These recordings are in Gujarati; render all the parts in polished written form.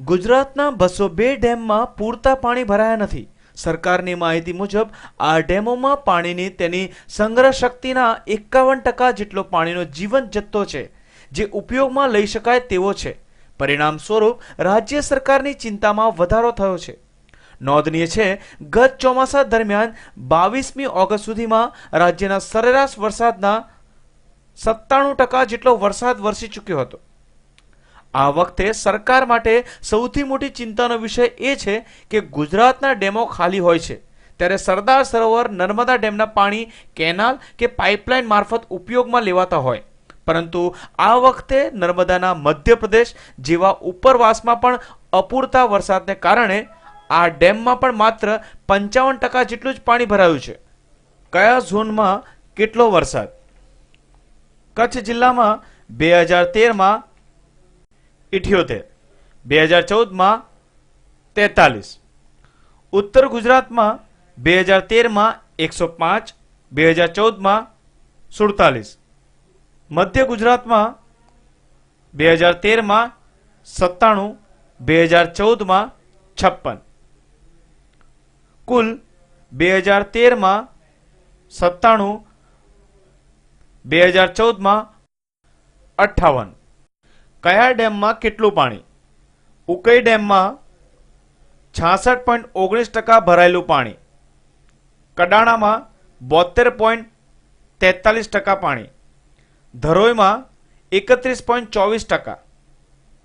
ગુજરાતના 202 ડેમમાં પૂરતા પાણી ભરાયા નથી. સરકારની માહિતી મુજબ આ ડેમોમાં પાણીની તેની સંગ્રહ શક્તિના 51% જેટલો પાણીનો જીવંત જથ્થો છે, જે ઉપયોગમાં લઈ શકાય તેવો છે. પરિણામ સ્વરૂપ રાજ્ય સરકારની ચિંતામાં વધારો થયો છે. નોંધનીય છે, ગત ચોમાસા દરમિયાન 22મી ઓગસ્ટ સુધીમાં રાજ્યના સરેરાશ વરસાદના 97% જેટલો વરસાદ વરસી ચૂક્યો હતો. આ વખતે સરકાર માટે સૌથી મોટી ચિંતાનો વિષય એ છે કે ગુજરાતના ડેમો ખાલી હોય છે, ત્યારે સરદાર સરોવર નર્મદા ડેમના પાણી કેનાલ કે પાઇપલાઇન મારફત ઉપયોગમાં લેવાતા હોય, પરંતુ આ વખતે નર્મદાના મધ્યપ્રદેશ જેવા ઉપરવાસમાં પણ અપૂરતા વરસાદને કારણે આ ડેમમાં પણ માત્ર 55% જેટલું જ પાણી ભરાયું છે. કયા ઝોનમાં કેટલો વરસાદ? કચ્છ જિલ્લામાં 2013માં 78, 2014માં 43, ઉત્તર ગુજરાતમાં 2013માં 105, 2014માં 47, મધ્ય ગુજરાતમાં 2013માં 97, 2014માં 56, કુલ 2013માં 97, 2014માં 58. કયા ડેમમાં કેટલું પાણી? ઉકઈ ડેમમાં 66.19% ભરાયેલું પાણી, કડાણામાં 72.43% પાણી, ધરોઈમાં 31.24%,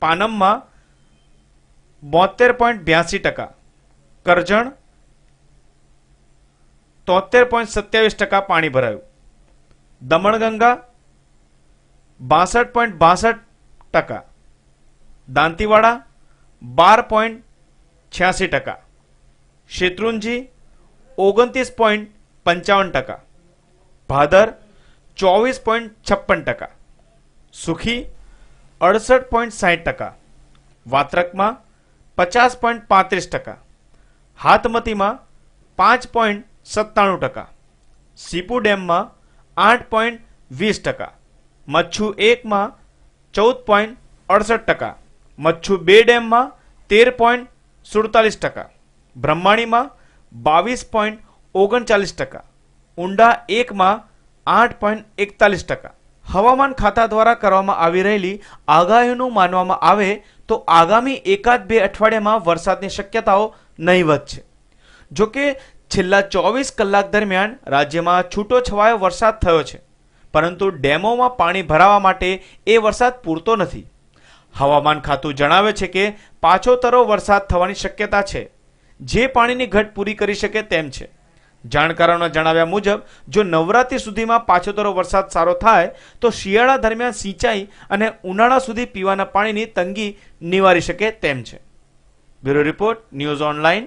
પાનમમાં 72.82%, કરજણ 73.27% પાણી ભરાયું, દમણગંગા 62.62%, દાંતીવાડા 12.86%, શેત્રુંજી 29.55%, ભાદર 24.56%, સુખી 68.60%, વાત્રકમાં 50.35%, હાથમતીમાં 5.97%, સીપુ ડેમમાં 8.20%, મચ્છુ 1માં 14.68%, મચ્છુ 2 ડેમમાં 13.47%, બ્રહ્માણીમાં 22.39%, ઊંડા 1માં 8.41%. હવામાન ખાતા દ્વારા કરવામાં આવી રહેલી આગાહીનું માનવામાં આવે તો આગામી એકાદ બે અઠવાડિયામાં વરસાદની શક્યતાઓ નહીવત છે. જોકે છેલ્લા 24 કલાક દરમિયાન રાજ્યમાં છૂટો છવાયો વરસાદ થયો છે, પરંતુ ડેમોમાં પાણી ભરાવા માટે એ વરસાદ પૂરતો નથી. હવામાન ખાતું જણાવે છે કે પાછોતરો વરસાદ થવાની શક્યતા છે, જે પાણીની ઘટ પૂરી કરી શકે તેમ છે. જાણકારોના જણાવ્યા મુજબ જો નવરાત્રી સુધીમાં પાછોતરો વરસાદ સારો થાય તો શિયાળા દરમિયાન સિંચાઈ અને ઉનાળા સુધી પીવાના પાણીની તંગી નિવારી શકે તેમ છે. Bureau report, news online.